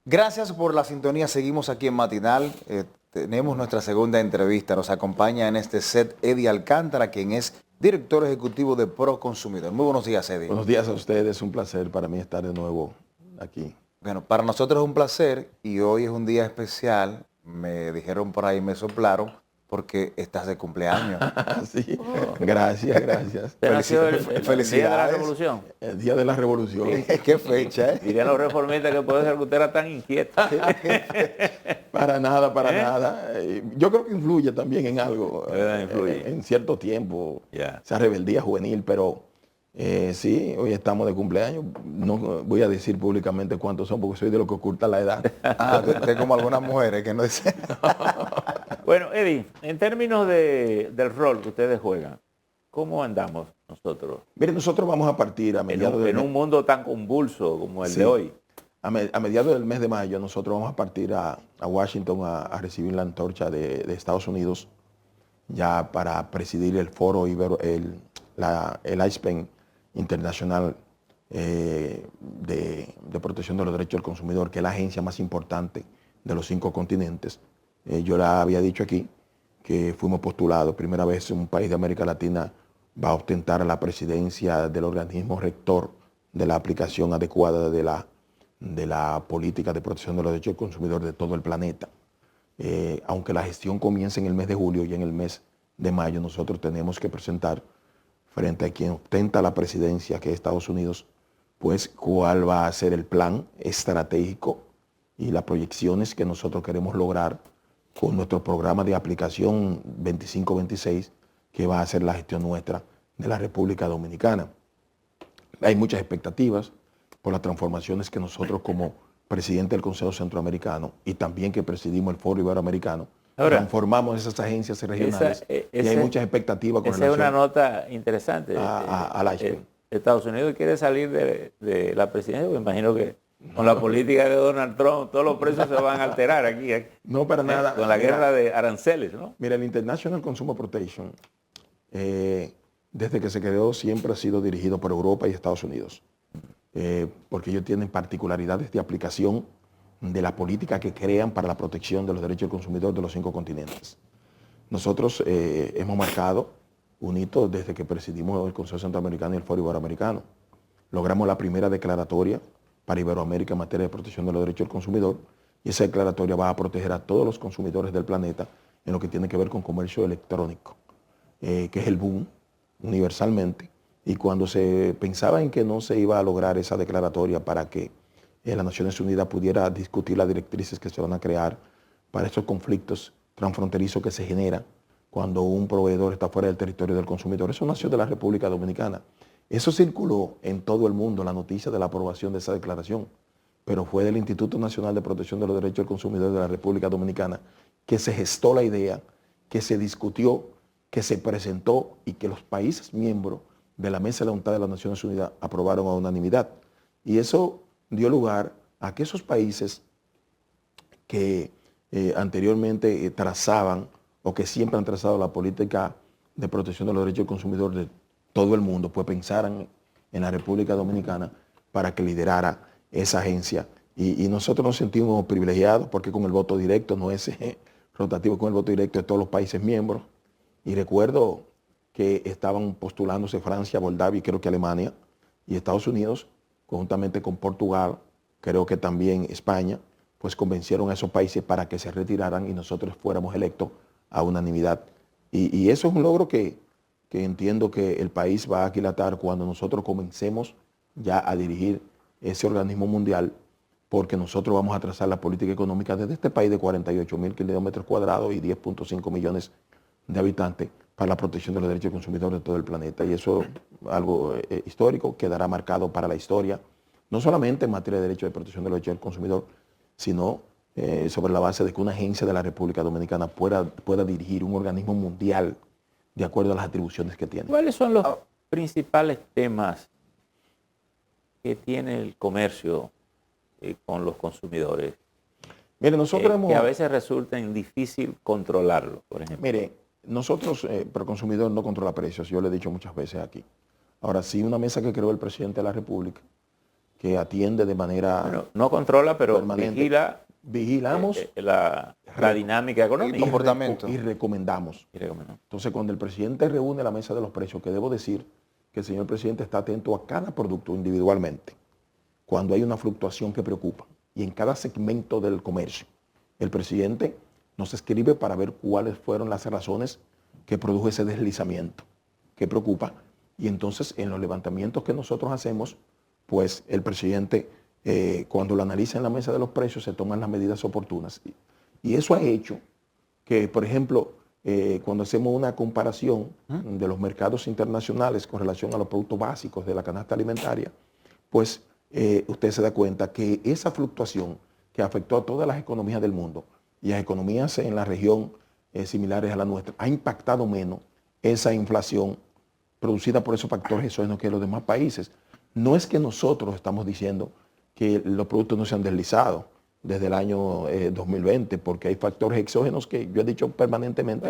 Gracias por la sintonía. Seguimos aquí en Matinal. Tenemos nuestra segunda entrevista. Nos acompaña en este set Eddie Alcántara, quien es director ejecutivo de Proconsumidor. Muy buenos días, Eddie. Buenos días a ustedes. Un placer para mí estar de nuevo aquí. Bueno, para nosotros es un placer y hoy es un día especial. Me dijeron por ahí, me soplaron, porque estás de cumpleaños. Sí, gracias, gracias. ¿Usted nació el día de la Felicidades. Revolución? El Día de la Revolución. ¿Qué fecha, eh? Dirían los reformistas que puede ser que usted era tan inquieto. Para nada, para nada. Yo creo que influye también en algo, Influye. en cierto tiempo, Ya. esa rebeldía juvenil, pero sí, hoy estamos de cumpleaños. No voy a decir públicamente cuántos son porque soy de los que oculta la edad. Ah, usted como algunas mujeres que no dicen. Bueno, Eddie, en términos del rol que ustedes juegan, ¿cómo andamos nosotros? Mire, nosotros vamos a partir a mediados En un mundo tan convulso como el Sí. de hoy. A mediados del mes de mayo nosotros vamos a partir a Washington a recibir la antorcha de Estados Unidos ya para presidir el foro el ISPEN Internacional de Protección de los Derechos del Consumidor, que es la agencia más importante de los 5 continentes. Yo la había dicho aquí que fuimos postulados, primera vez un país de América Latina va a ostentar la presidencia del organismo rector de la aplicación adecuada de la política de protección de los derechos del consumidor de todo el planeta. Aunque la gestión comience en el mes de julio y en el mes de mayo, nosotros tenemos que presentar frente a quien ostenta la presidencia, que es Estados Unidos, pues cuál va a ser el plan estratégico y las proyecciones que nosotros queremos lograr con nuestro programa de aplicación 2526, que va a ser la gestión nuestra de la República Dominicana. Hay muchas expectativas por las transformaciones que nosotros como presidente del Consejo Centroamericano y también que presidimos el Foro Iberoamericano, Ahora, transformamos esas agencias regionales y hay muchas expectativas con esa es una relación nota interesante. al ISPEN. Estados Unidos quiere salir de la presidencia, me imagino que con la política de Donald Trump todos los precios se van a alterar aquí. No, para nada. Con la guerra de aranceles, ¿no? Mira, el International Consumer Protection, desde que se creó, siempre ha sido dirigido por Europa y Estados Unidos, porque ellos tienen particularidades de aplicación de la política que crean para la protección de los derechos del consumidor de los 5 continentes. Nosotros hemos marcado un hito desde que presidimos el Consejo Centroamericano y el Foro Iberoamericano. Logramos la primera declaratoria para Iberoamérica en materia de protección de los derechos del consumidor, y esa declaratoria va a proteger a todos los consumidores del planeta en lo que tiene que ver con comercio electrónico, que es el boom universalmente. Y cuando se pensaba en que no se iba a lograr esa declaratoria para que las Naciones Unidas pudiera discutir las directrices que se van a crear para estos conflictos transfronterizos que se generan cuando un proveedor está fuera del territorio del consumidor, eso nació de la República Dominicana. Eso circuló en todo el mundo, la noticia de la aprobación de esa declaración, pero fue del Instituto Nacional de Protección de los Derechos del Consumidor de la República Dominicana que se gestó la idea, que se discutió, que se presentó y que los países miembros de la Mesa de la Unidad de las Naciones Unidas aprobaron a unanimidad. Y eso dio lugar a que esos países que anteriormente trazaban o que siempre han trazado la política de protección de los derechos del consumidor de todo el mundo, pues pensaran en la República Dominicana para que liderara esa agencia. Y nosotros nos sentimos privilegiados porque con el voto directo, no es rotativo, con el voto directo de todos los países miembros. Y recuerdo que estaban postulándose Francia, Moldavia y creo que Alemania y Estados Unidos, conjuntamente con Portugal, creo que también España, pues convencieron a esos países para que se retiraran y nosotros fuéramos electos a unanimidad. Y eso es un logro que entiendo que el país va a aquilatar cuando nosotros comencemos ya a dirigir ese organismo mundial, porque nosotros vamos a trazar la política económica desde este país de 48.000 kilómetros cuadrados y 10.5 millones de habitantes para la protección de los derechos del consumidor de todo el planeta. Y eso es algo histórico, quedará marcado para la historia, no solamente en materia de derechos de protección de los derechos del consumidor, sino sobre la base de que una agencia de la República Dominicana pueda dirigir un organismo mundial de acuerdo a las atribuciones que tiene. ¿Cuáles son los principales temas que tiene el comercio con los consumidores? Mire, nosotros Que a veces resulta difícil controlarlo, por ejemplo. Mire, nosotros, Proconsumidor no controla precios, yo lo he dicho muchas veces aquí. Ahora, sí, una mesa que creó el presidente de la República, que atiende de manera Bueno, no controla, pero permanente. Vigilamos la dinámica económica. El comportamiento. y recomendamos. Entonces, cuando el presidente reúne la mesa de los precios, que debo decir que el señor presidente está atento a cada producto individualmente, cuando hay una fluctuación que preocupa, y en cada segmento del comercio, el presidente nos escribe para ver cuáles fueron las razones que produjo ese deslizamiento, que preocupa, y entonces en los levantamientos que nosotros hacemos, pues el presidente, cuando lo analiza en la mesa de los precios, se toman las medidas oportunas. Y eso ha hecho que, por ejemplo, cuando hacemos una comparación de los mercados internacionales con relación a los productos básicos de la canasta alimentaria, pues usted se da cuenta que esa fluctuación que afectó a todas las economías del mundo y a economías en la región similares a la nuestra, ha impactado menos esa inflación producida por esos factores exógenos que en los demás países. No es que nosotros estamos diciendo que los productos no se han deslizado desde el año 2020, porque hay factores exógenos que yo he dicho permanentemente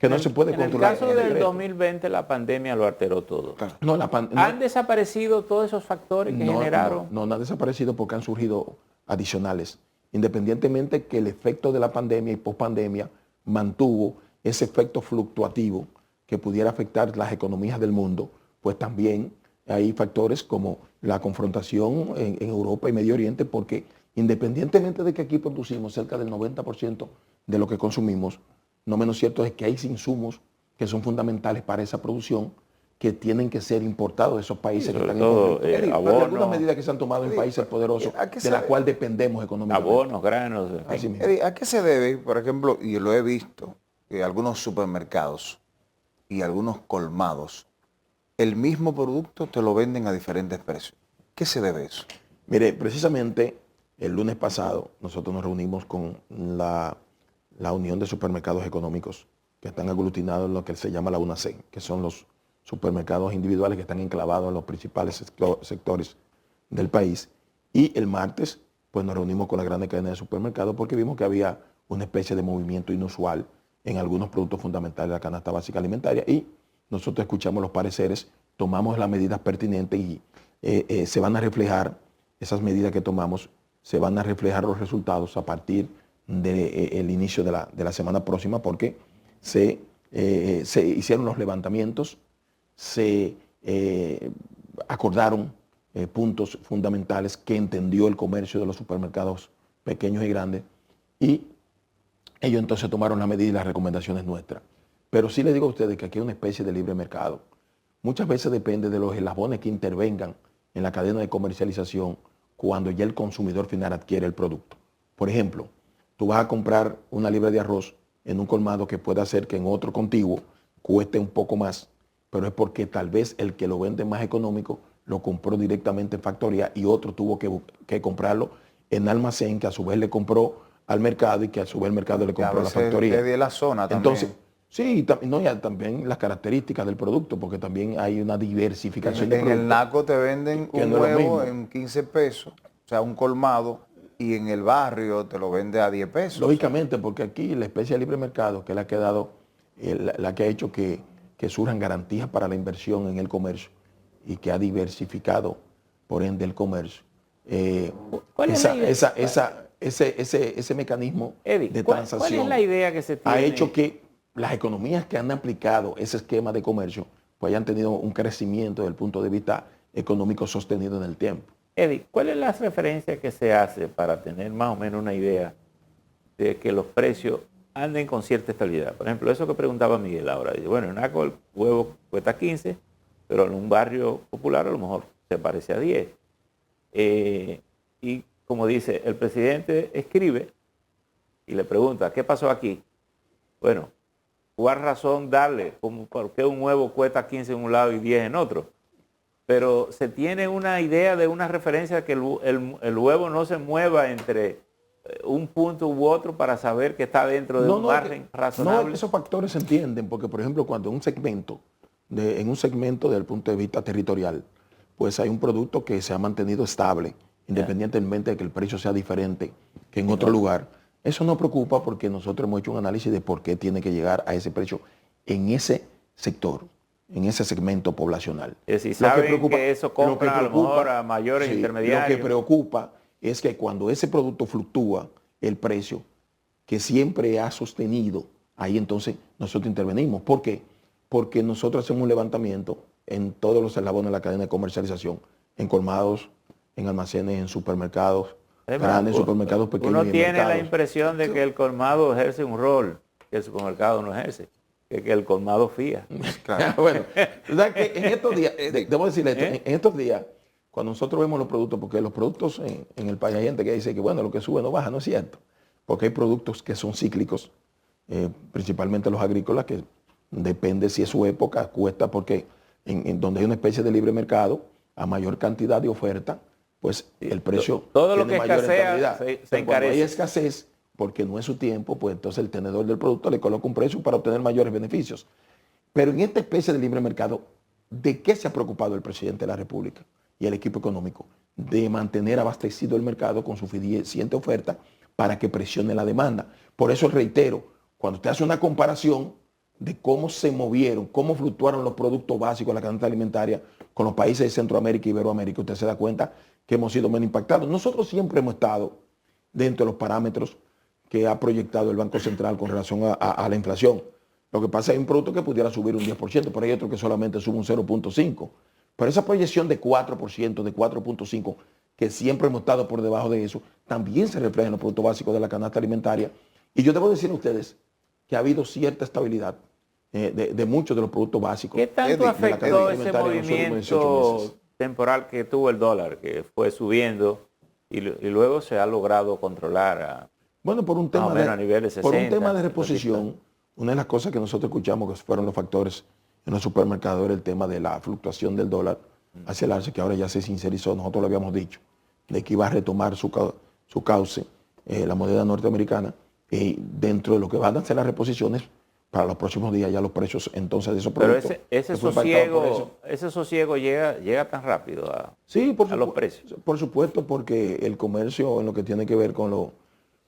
que no se puede controlar. En el caso del 2020 la pandemia lo alteró todo. No, ¿Han desaparecido todos esos factores que generaron? No han desaparecido porque han surgido adicionales. Independientemente que el efecto de la pandemia y pospandemia mantuvo ese efecto fluctuativo que pudiera afectar las economías del mundo, pues también hay factores como la confrontación en Europa y Medio Oriente, porque independientemente de que aquí producimos cerca del 90% de lo que consumimos, no menos cierto es que hay insumos que son fundamentales para esa producción que tienen que ser importados de esos países que están en conflicto. Hay algunas medidas que se han tomado en países poderosos de las cuales dependemos económicamente. Abonos, granos. Eddie, ¿a qué se debe, por ejemplo, y lo he visto, que algunos supermercados y algunos colmados, el mismo producto te lo venden a diferentes precios? ¿Qué se debe eso? Mire, precisamente el lunes pasado nosotros nos reunimos con la Unión de Supermercados Económicos que están aglutinados en lo que se llama la UNACEN, que son los supermercados individuales que están enclavados en los principales sectores del país. Y el martes, pues nos reunimos con la gran cadena de supermercados porque vimos que había una especie de movimiento inusual en algunos productos fundamentales de la canasta básica alimentaria y nosotros escuchamos los pareceres, tomamos las medidas pertinentes y se van a reflejar, esas medidas que tomamos, se van a reflejar los resultados a partir del inicio de la semana próxima porque se hicieron los levantamientos, se acordaron puntos fundamentales que entendió el comercio de los supermercados pequeños y grandes y ellos entonces tomaron las medidas y las recomendaciones nuestras. Pero sí les digo a ustedes que aquí hay una especie de libre mercado. Muchas veces depende de los eslabones que intervengan en la cadena de comercialización cuando ya el consumidor final adquiere el producto. Por ejemplo, tú vas a comprar una libra de arroz en un colmado que puede hacer que en otro contiguo cueste un poco más, pero es porque tal vez el que lo vende más económico lo compró directamente en factoría y otro tuvo que comprarlo en almacén que a su vez le compró al mercado y que a su vez el mercado le compró a la factoría. De la zona también. Entonces, sí, también las características del producto, porque también hay una diversificación de productos. En el Naco te venden un huevo en 15 pesos, o sea, un colmado, y en el barrio te lo vende a 10 pesos. Lógicamente, porque aquí la especie de libre mercado, que es la que ha dado, la que ha hecho que surjan garantías para la inversión en el comercio y que ha diversificado, por ende, el comercio. ¿Cuál es la idea? Ese mecanismo Eddie, de ¿cuál transacción es la idea que se tiene? ha hecho que las economías que han aplicado ese esquema de comercio pues hayan tenido un crecimiento desde el punto de vista económico sostenido en el tiempo. Eddie, ¿cuál es la referencia que se hace para tener más o menos una idea de que los precios anden con cierta estabilidad? Por ejemplo, eso que preguntaba Miguel ahora. Dice, bueno, en Naco el huevo cuesta 15, pero en un barrio popular a lo mejor se parece a 10. Y como dice, el presidente escribe y le pregunta, ¿qué pasó aquí? Bueno, ¿cuál razón darle? ¿Por qué un huevo cuesta 15 en un lado y 10 en otro? Pero se tiene una idea de una referencia que el huevo no se mueva entre un punto u otro para saber que está dentro de un margen razonable. No, esos factores se entienden, porque por ejemplo, cuando en un segmento desde el punto de vista territorial, pues hay un producto que se ha mantenido estable, independientemente de que el precio sea diferente que en otro lugar. Eso no preocupa porque nosotros hemos hecho un análisis de por qué tiene que llegar a ese precio en ese sector. en ese segmento poblacional. Es decir, saben que eso compra a lo mejor a mayores intermediarios. Lo que preocupa es que cuando ese producto fluctúa, el precio, que siempre ha sostenido, ahí entonces nosotros intervenimos. ¿Por qué? Porque nosotros hacemos un levantamiento en todos los eslabones de la cadena de comercialización, en colmados, en almacenes, en supermercados, grandes supermercados pequeños. Uno tiene la impresión de que el colmado ejerce un rol que el supermercado no ejerce, que el colmado fía. Claro. Bueno, ¿verdad que en estos días, debo decirle esto, en estos días, cuando nosotros vemos los productos, porque los productos en el país hay gente que dice que bueno, lo que sube no baja, no es cierto, porque hay productos que son cíclicos, principalmente los agrícolas, que depende si es su época, cuesta, porque en donde hay una especie de libre mercado, a mayor cantidad de oferta, pues el precio todo lo tiene que mayor escasea se Cuando encarece. hay escasez, porque no es su tiempo, pues entonces el tenedor del producto le coloca un precio para obtener mayores beneficios. Pero en esta especie de libre mercado, ¿de qué se ha preocupado el presidente de la República y el equipo económico? De mantener abastecido el mercado con suficiente oferta para que presione la demanda. Por eso reitero, cuando usted hace una comparación de cómo se movieron, cómo fluctuaron los productos básicos de la canasta alimentaria con los países de Centroamérica y Iberoamérica, usted se da cuenta que hemos sido menos impactados. Nosotros siempre hemos estado dentro de los parámetros que ha proyectado el Banco Central con relación a la inflación. Lo que pasa es que hay un producto que pudiera subir un 10%, pero hay otro que solamente sube un 0.5%. Pero esa proyección de 4%, de 4.5%, que siempre hemos estado por debajo de eso, también se refleja en los productos básicos de la canasta alimentaria. Y yo debo decir a ustedes que ha habido cierta estabilidad de muchos de los productos básicos. ¿Qué tanto de la afectó cadena ese alimentaria en los últimos 18 movimiento meses? temporal que tuvo el dólar, que fue subiendo y luego se ha logrado controlar Bueno, por un más tema o menos a niveles de 60? por un tema de reposición, una de las cosas que nosotros escuchamos que fueron los factores en los supermercados era el tema de la fluctuación del dólar hacia el alza, que ahora ya se sincerizó, nosotros lo habíamos dicho, de que iba a retomar su cauce, la moneda norteamericana, y dentro de lo que van a ser las reposiciones, para los próximos días ya los precios entonces de esos productos. Pero ese sosiego llega tan rápido Sí, a los precios. Por supuesto, porque el comercio en lo que tiene que ver con los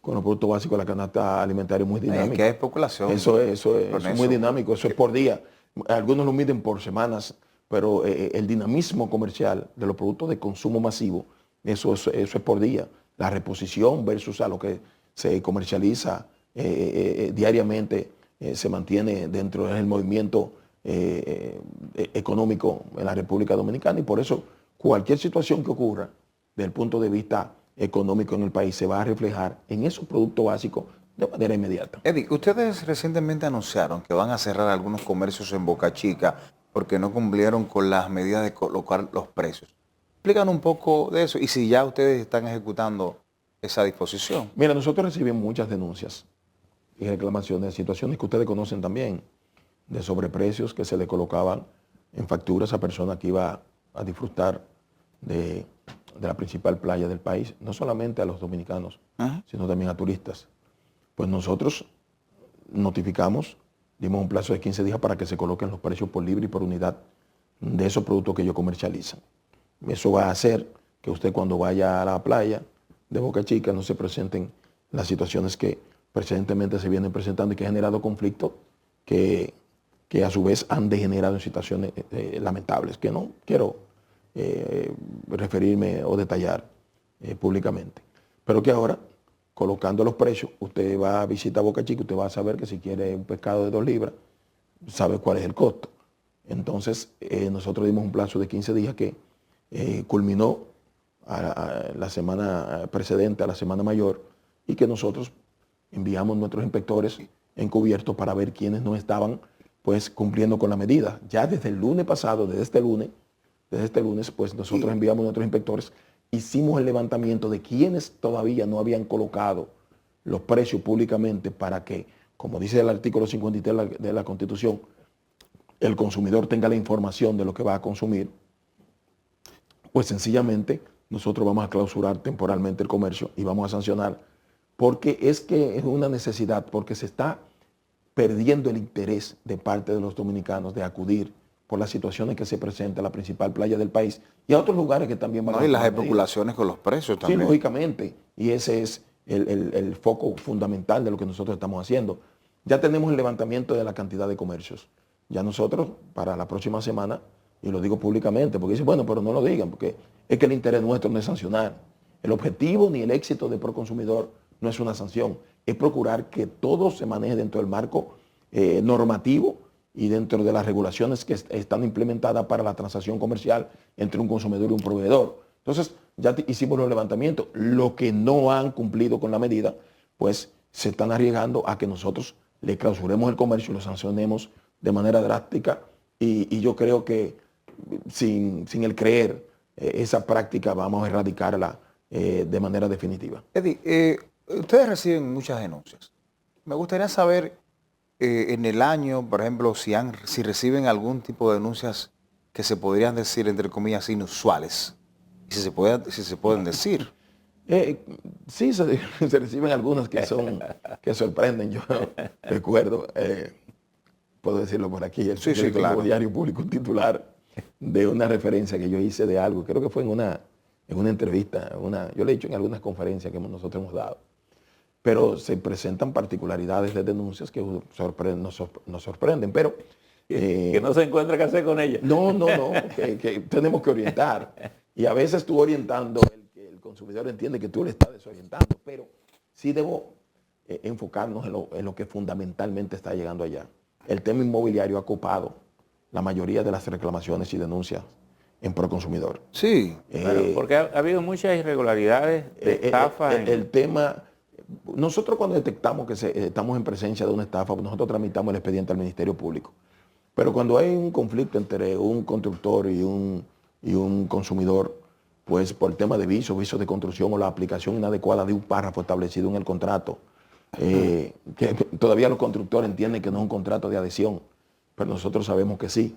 productos básicos de la canasta alimentaria es muy dinámico. Es que hay especulación. Eso es muy dinámico, eso es por día. Algunos lo miden por semanas, pero el dinamismo comercial de los productos de consumo masivo, eso es por día. La reposición versus a lo que se comercializa diariamente se mantiene dentro del movimiento económico en la República Dominicana, y por eso cualquier situación que ocurra desde el punto de vista económico en el país se va a reflejar en esos productos básicos de manera inmediata. Eddie, ustedes recientemente anunciaron que van a cerrar algunos comercios en Boca Chica porque no cumplieron con las medidas de colocar los precios. Explícanos un poco de eso y si ya ustedes están ejecutando esa disposición. Mira, nosotros recibimos muchas denuncias y reclamaciones de situaciones que ustedes conocen también, de sobreprecios que se le colocaban en facturas a personas que iban a disfrutar de la principal playa del país, no solamente a los dominicanos, sino también a turistas. Pues nosotros notificamos, dimos un plazo de 15 días para que se coloquen los precios por libre y por unidad de esos productos que ellos comercializan. Eso va a hacer que usted cuando vaya a la playa de Boca Chica no se presenten las situaciones que precedentemente se vienen presentando y que han generado conflictos que a su vez han degenerado en situaciones lamentables, que no quiero referirme o detallar públicamente. Pero que ahora, colocando los precios, usted va a visitar Boca Chica, usted va a saber que si quiere un pescado de 2 libras, sabe cuál es el costo. Entonces, nosotros dimos un plazo de 15 días que culminó a la semana precedente, a la Semana Mayor, y que nosotros enviamos nuestros inspectores encubiertos para ver quiénes no estaban pues cumpliendo con la medida. Ya desde el lunes pasado, desde este lunes, pues nosotros enviamos nuestros inspectores, hicimos el levantamiento de quienes todavía no habían colocado los precios públicamente para que, como dice el artículo 53 de la Constitución, el consumidor tenga la información de lo que va a consumir. Pues sencillamente nosotros vamos a clausurar temporalmente el comercio y vamos a sancionar, porque es que es una necesidad, porque se está perdiendo el interés de parte de los dominicanos de acudir por las situaciones que se presentan en la principal playa del país y a otros lugares que también van a... Y las especulaciones con los precios también. Sí, lógicamente, y ese es el foco fundamental de lo que nosotros estamos haciendo. Ya tenemos el levantamiento de la cantidad de comercios. Ya nosotros, para la próxima semana, y lo digo públicamente, porque dicen, bueno, pero no lo digan, porque es que el interés nuestro no es sancionar. El objetivo ni el éxito de Proconsumidor no es una sanción, es procurar que todo se maneje dentro del marco normativo y dentro de las regulaciones que están implementadas para la transacción comercial entre un consumidor y un proveedor. Entonces, ya hicimos los levantamientos. Los que no han cumplido con la medida, pues se están arriesgando a que nosotros le clausuremos el comercio y lo sancionemos de manera drástica. Y yo creo que sin el creer esa práctica vamos a erradicarla de manera definitiva. Eddie, ustedes reciben muchas denuncias. Me gustaría saber en el año, por ejemplo, si reciben algún tipo de denuncias que se podrían decir, entre comillas, inusuales. Y si se pueden decir. Sí, se reciben algunas que sorprenden. Yo recuerdo, puedo decirlo por aquí, el Sí, claro. Diario Público, un titular de una referencia que yo hice de algo, creo que fue en una entrevista, yo le he dicho en algunas conferencias que nosotros hemos dado, pero se presentan particularidades de denuncias que nos sorprenden, pero... que no se encuentra qué hacer con ellas. No, que tenemos que orientar. Y a veces tú orientando, el consumidor entiende que tú le estás desorientando, pero sí debo enfocarnos en lo que fundamentalmente está llegando allá. El tema inmobiliario ha copado la mayoría de las reclamaciones y denuncias en Proconsumidor. Sí. Claro, porque ha habido muchas irregularidades de estafa. El tema, nosotros cuando detectamos que estamos en presencia de una estafa, nosotros tramitamos el expediente al Ministerio Público. Pero cuando hay un conflicto entre un constructor y un consumidor, pues por tema de vicio de construcción o la aplicación inadecuada de un párrafo establecido en el contrato, que todavía los constructores entienden que no es un contrato de adhesión, pero nosotros sabemos que sí.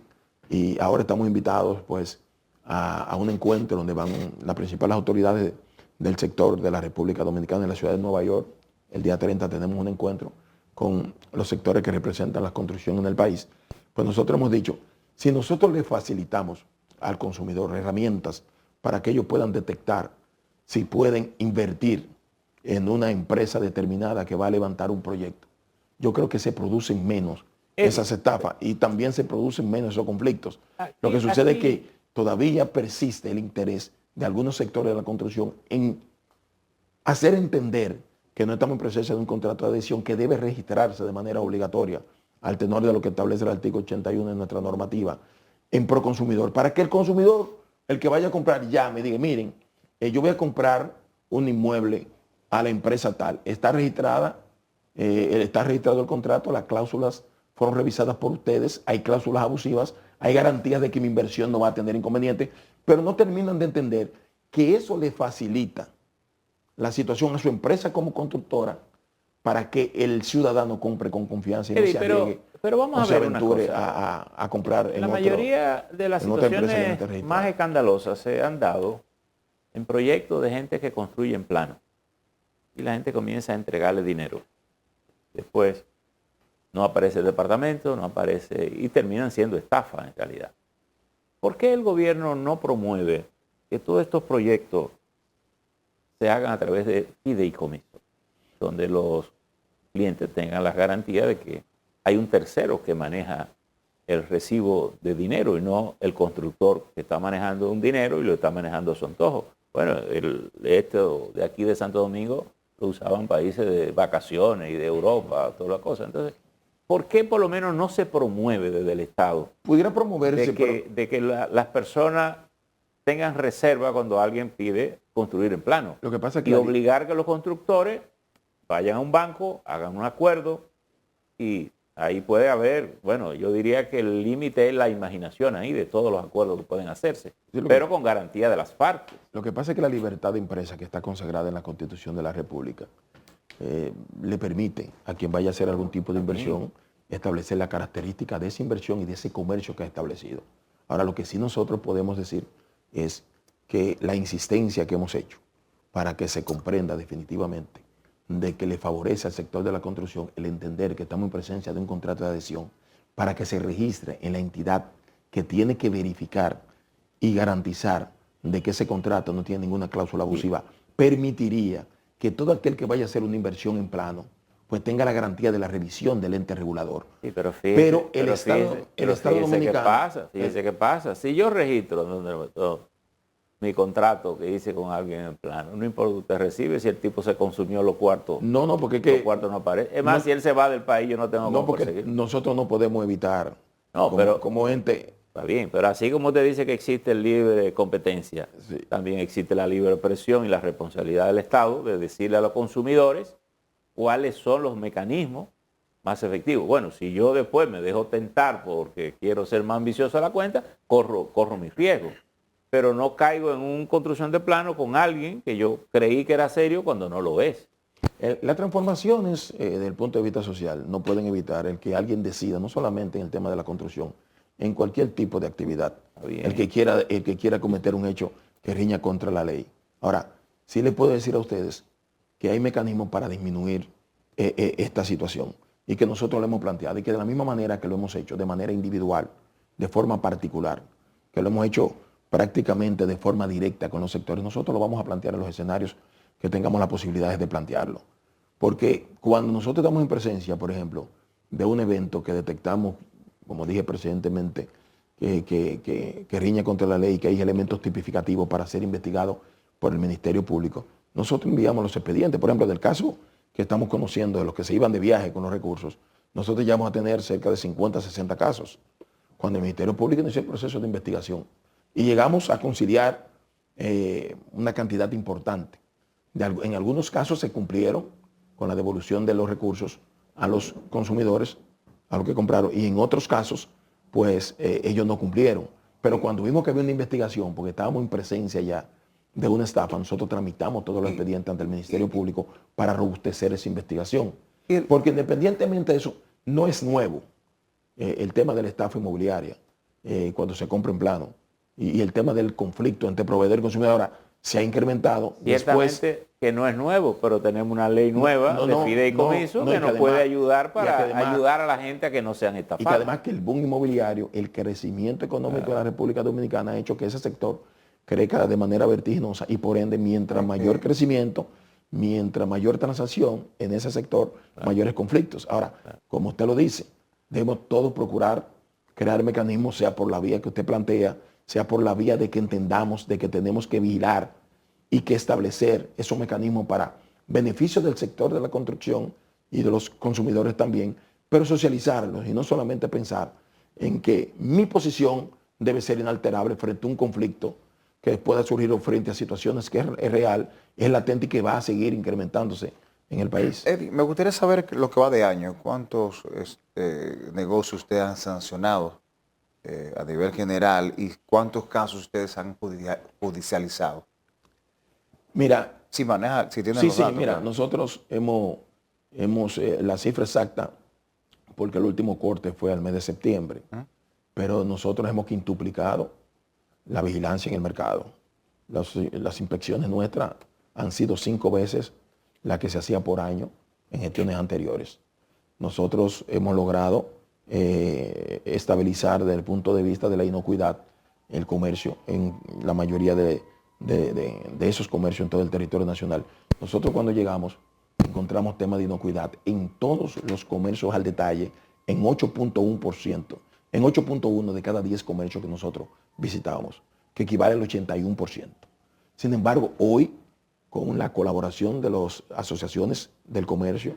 Y ahora estamos invitados pues a un encuentro donde van las principales autoridades del sector de la República Dominicana en la ciudad de Nueva York. El día 30 tenemos un encuentro con los sectores que representan la construcción en el país. Pues nosotros hemos dicho, si nosotros le facilitamos al consumidor herramientas para que ellos puedan detectar si pueden invertir en una empresa determinada que va a levantar un proyecto, yo creo que se producen menos esas estafas y también se producen menos esos conflictos. Lo que sucede es que todavía persiste el interés de algunos sectores de la construcción en hacer entender que no estamos en presencia de un contrato de adhesión que debe registrarse de manera obligatoria al tenor de lo que establece el artículo 81 de nuestra normativa en Proconsumidor, para que el consumidor, el que vaya a comprar, llame y diga, miren, yo voy a comprar un inmueble a la empresa tal, está registrado el contrato, las cláusulas fueron revisadas por ustedes, hay cláusulas abusivas, hay garantías de que mi inversión no va a tener inconvenientes, pero no terminan de entender que eso le facilita la situación a su empresa como constructora para que el ciudadano compre con confianza y no se arriesgue, pero vamos no a se ver aventure una cosa. a comprar en La mayoría de las situaciones más escandalosas se han dado en proyectos de gente que construye en plano y la gente comienza a entregarle dinero. Después no aparece el departamento, no aparece y terminan siendo estafas en realidad. ¿Por qué el gobierno no promueve que todos estos proyectos se hagan a través de fideicomisos, donde los clientes tengan las garantías de que hay un tercero que maneja el recibo de dinero y no el constructor que está manejando un dinero y lo está manejando a su antojo? Bueno, esto de aquí de Santo Domingo lo usaban países de vacaciones y de Europa, toda la cosa. Entonces, ¿por qué por lo menos no se promueve desde el Estado? Pudiera promoverse, de que las personas tengan reserva cuando alguien pide construir en plano. Lo que pasa es que y obligar que los constructores vayan a un banco, hagan un acuerdo y ahí puede haber, bueno, yo diría que el límite es la imaginación ahí de todos los acuerdos que pueden hacerse, sí, pero con garantía de las partes. Lo que pasa es que la libertad de empresa que está consagrada en la Constitución de la República le permite a quien vaya a hacer algún tipo de inversión establecer la característica de esa inversión y de ese comercio que ha establecido. Ahora, lo que sí nosotros podemos decir es que la insistencia que hemos hecho para que se comprenda definitivamente de que le favorece al sector de la construcción el entender que estamos en presencia de un contrato de adhesión para que se registre en la entidad que tiene que verificar y garantizar de que ese contrato no tiene ninguna cláusula abusiva, permitiría que todo aquel que vaya a hacer una inversión en plano pues tenga la garantía de la revisión del ente regulador. Sí, pero fíjese, pero el Estado fíjese dominicano... qué pasa. Si yo registro mi contrato que hice con alguien en plano, no importa que usted recibe, si el tipo se consumió los cuartos, No, porque es que... los cuartos no aparecen. Es más, no, si él se va del país, yo no tengo no, cómo porque conseguir. nosotros no podemos evitar, No, pero como ente... está bien, pero así como usted dice que existe el libre competencia, Sí. también existe la libre presión y la responsabilidad del Estado de decirle a los consumidores cuáles son los mecanismos más efectivos. Bueno, si yo después me dejo tentar porque quiero ser más ambicioso a la cuenta, corro mis riesgos. Pero no caigo en una construcción de plano con alguien que yo creí que era serio cuando no lo es. Las transformaciones desde el punto de vista social no pueden evitar el que alguien decida, no solamente en el tema de la construcción, en cualquier tipo de actividad, el que quiera cometer un hecho que riña contra la ley. Ahora, sí les puedo decir a ustedes que hay mecanismos para disminuir esta situación y que nosotros lo hemos planteado y que de la misma manera que lo hemos hecho, de manera individual, de forma particular, que lo hemos hecho prácticamente de forma directa con los sectores, nosotros lo vamos a plantear en los escenarios que tengamos las posibilidades de plantearlo. Porque cuando nosotros estamos en presencia, por ejemplo, de un evento que detectamos, como dije precedentemente, que riña contra la ley, que hay elementos tipificativos para ser investigados por el Ministerio Público, nosotros enviamos los expedientes. Por ejemplo, del caso que estamos conociendo de los que se iban de viaje con los recursos, nosotros ya vamos a tener cerca de 50, 60 casos, cuando el Ministerio Público inició el proceso de investigación. Y llegamos a conciliar una cantidad importante. En algunos casos se cumplieron con la devolución de los recursos a los consumidores, a los que compraron, y en otros casos, pues ellos no cumplieron. Pero cuando vimos que había una investigación, porque estábamos en presencia ya de una estafa, nosotros tramitamos todos los expedientes ante el Ministerio Público para robustecer esa investigación. Porque independientemente de eso, no es nuevo el tema de la estafa inmobiliaria cuando se compra en plano. Y el tema del conflicto entre proveedor y consumidor ahora se ha incrementado. Ciertamente que no es nuevo, pero tenemos una ley nueva de fideicomiso que nos puede ayudar para ayudar a la gente a que no sean estafados. Y que además que el boom inmobiliario, el crecimiento económico de la República Dominicana ha hecho que ese sector crezca de manera vertiginosa y por ende mientras mayor crecimiento, mientras mayor transacción en ese sector, mayores conflictos. Ahora, como usted lo dice, debemos todos procurar crear mecanismos, sea por la vía que usted plantea, sea por la vía de que entendamos de que tenemos que vigilar y que establecer esos mecanismos para beneficio del sector de la construcción y de los consumidores también, pero socializarlos y no solamente pensar en que mi posición debe ser inalterable frente a un conflicto que pueda surgir o frente a situaciones que es real, es latente y que va a seguir incrementándose en el país. Eddie, me gustaría saber lo que va de año, cuántos negocios ustedes han sancionado a nivel general y cuántos casos ustedes han judicializado. Mira, Si maneja, si tiene sí, los datos, mira, claro. nosotros hemos la cifra exacta, porque el último corte fue al mes de septiembre, pero nosotros hemos quintuplicado la vigilancia en el mercado. Las inspecciones nuestras han sido 5 veces la que se hacía por año en gestiones anteriores. Nosotros hemos logrado estabilizar desde el punto de vista de la inocuidad el comercio en la mayoría de esos comercios en todo el territorio nacional. Nosotros cuando llegamos encontramos temas de inocuidad en todos los comercios al detalle en 8.1%, en 8.1 de cada 10 comercios que nosotros visitábamos, que equivale al 81%. Sin embargo, hoy, con la colaboración de las asociaciones del comercio,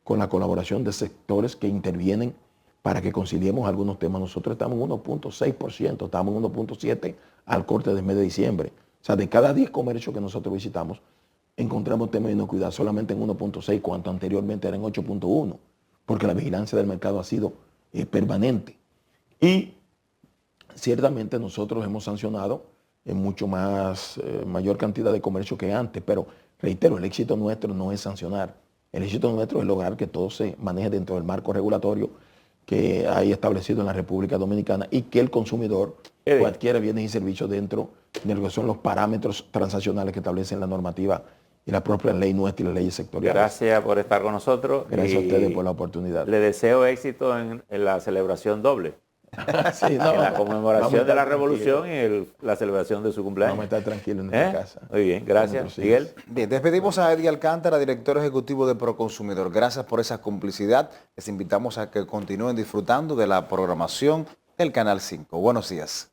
con la colaboración de sectores que intervienen para que conciliemos algunos temas, nosotros estamos en 1.6%, estamos en 1.7% al corte del mes de diciembre. O sea, de cada 10 comercios que nosotros visitamos, encontramos temas de inocuidad solamente en 1.6, cuando anteriormente era en 8.1, porque la vigilancia del mercado ha sido permanente. Y ciertamente nosotros hemos sancionado en mucho mayor cantidad de comercio que antes, pero reitero, el éxito nuestro no es sancionar. El éxito nuestro es lograr que todo se maneje dentro del marco regulatorio que hay establecido en la República Dominicana y que el consumidor adquiera bienes y servicios dentro de lo que son los parámetros transaccionales que establecen la normativa y la propia ley nuestra y las leyes sectoriales. Gracias por estar con nosotros. Gracias a ustedes por la oportunidad. Le deseo éxito en la celebración doble. Sí, no, en la conmemoración vamos a de la estar revolución y la celebración de su cumpleaños. Vamos a estar tranquilos en nuestra casa. Muy bien, gracias. Nuestros Miguel. hijos. Bien, despedimos a Eddie Alcántara, director ejecutivo de Proconsumidor. Gracias por esa complicidad. Les invitamos a que continúen disfrutando de la programación del Canal 5. Buenos días.